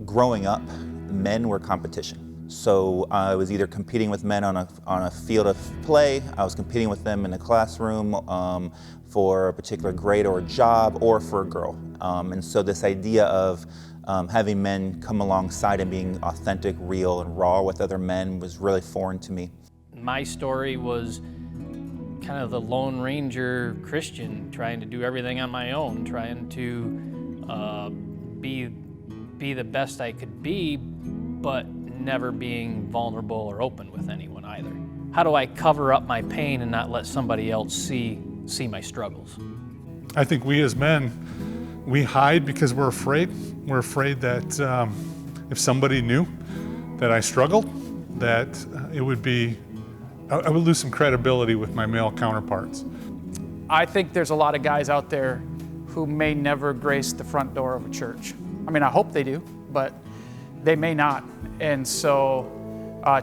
growing up, men were competition. So I was either competing with men on a field of play, I was competing with them in a classroom for a particular grade or a job, or for a girl. And so this idea of having men come alongside and being authentic, real, and raw with other men was really foreign to me. My story was kind of the Lone Ranger Christian, trying to do everything on my own, trying to be the best I could be, but never being vulnerable or open with anyone either. How do I cover up my pain and not let somebody else see my struggles? I think we as men, we hide because we're afraid. We're afraid that if somebody knew that I struggled, that I would lose some credibility with my male counterparts. I think there's a lot of guys out there who may never grace the front door of a church. I mean, I hope they do, but they may not. And so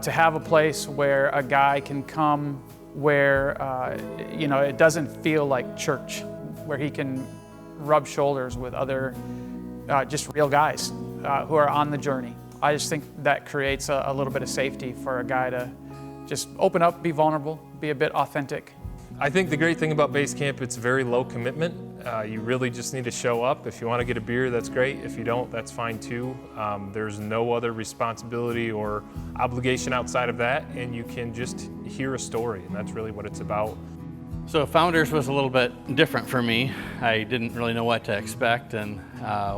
to have a place where a guy can come where, it doesn't feel like church, where he can rub shoulders with other just real guys who are on the journey. I just think that creates a little bit of safety for a guy to just open up, be vulnerable, be a bit authentic. I think the great thing about base camp, it's very low commitment. You really just need to show up. If you want to get a beer, that's great. If you don't, that's fine too. There's no other responsibility or obligation outside of that, and you can just hear a story, and that's really what it's about. So Founders was a little bit different for me. I didn't really know what to expect and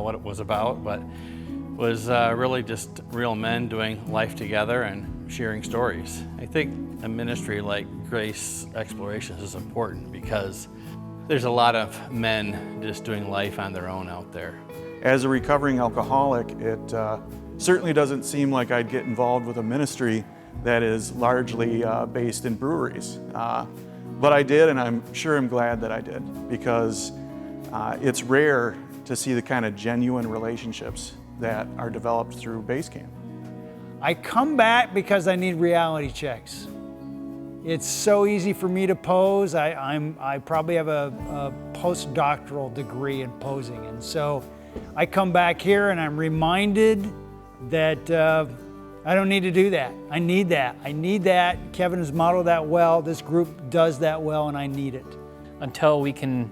what it was about, but it was really just real men doing life together and sharing stories. I think a ministry like Grace Explorations is important because there's a lot of men just doing life on their own out there. As a recovering alcoholic, it certainly doesn't seem like I'd get involved with a ministry that is largely based in breweries. But I did, and I'm sure I'm glad that I did, because it's rare to see the kind of genuine relationships that are developed through base camp. I come back because I need reality checks. It's so easy for me to pose. I probably have a postdoctoral degree in posing, and so I come back here and I'm reminded that I don't need to do that. I need that. I need that. Kevin has modeled that well. This group does that well, and I need it. Until we can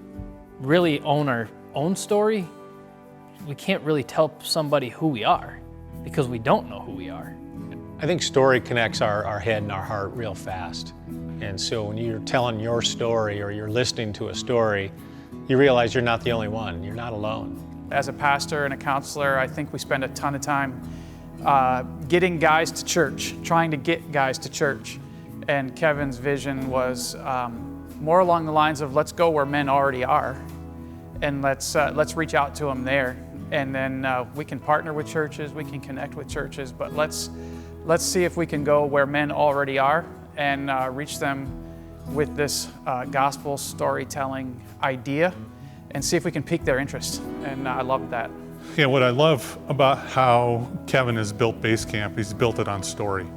really own our own story, we can't really tell somebody who we are because we don't know who we are. I think story connects our head and our heart real fast. And so when you're telling your story or you're listening to a story, you realize you're not the only one. You're not alone. As a pastor and a counselor, I think we spend a ton of time getting guys to church, trying to get guys to church. And Kevin's vision was more along the lines of let's go where men already are and let's reach out to them there. And then we can partner with churches, we can connect with churches, but let's see if we can go where men already are and reach them with this gospel storytelling idea and see if we can pique their interest. And I love that. Yeah, what I love about how Kevin has built base camp, he's built it on story.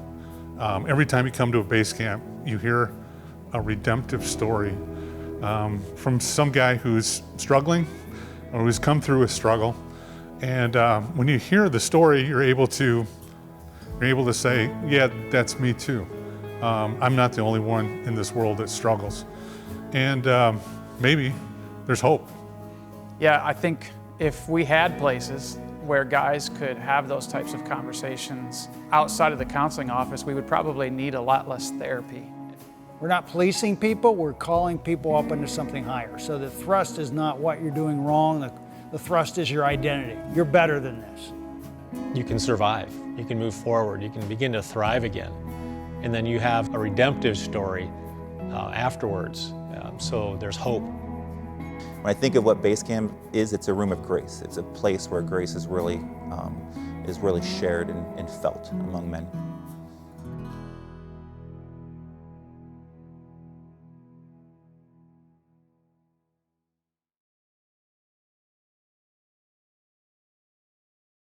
Every time you come to a base camp, you hear a redemptive story from some guy who's struggling or who's come through a struggle. And when you hear the story, you're able to say, yeah, that's me too. I'm not the only one in this world that struggles. And maybe there's hope. Yeah, I think if we had places where guys could have those types of conversations outside of the counseling office, we would probably need a lot less therapy. We're not policing people, we're calling people up into something higher. So the thrust is not what you're doing wrong, the thrust is your identity. You're better than this. You can survive, you can move forward, you can begin to thrive again. And then you have a redemptive story afterwards, so there's hope. When I think of what base camp is, it's a room of grace. It's a place where grace is really shared and felt among men.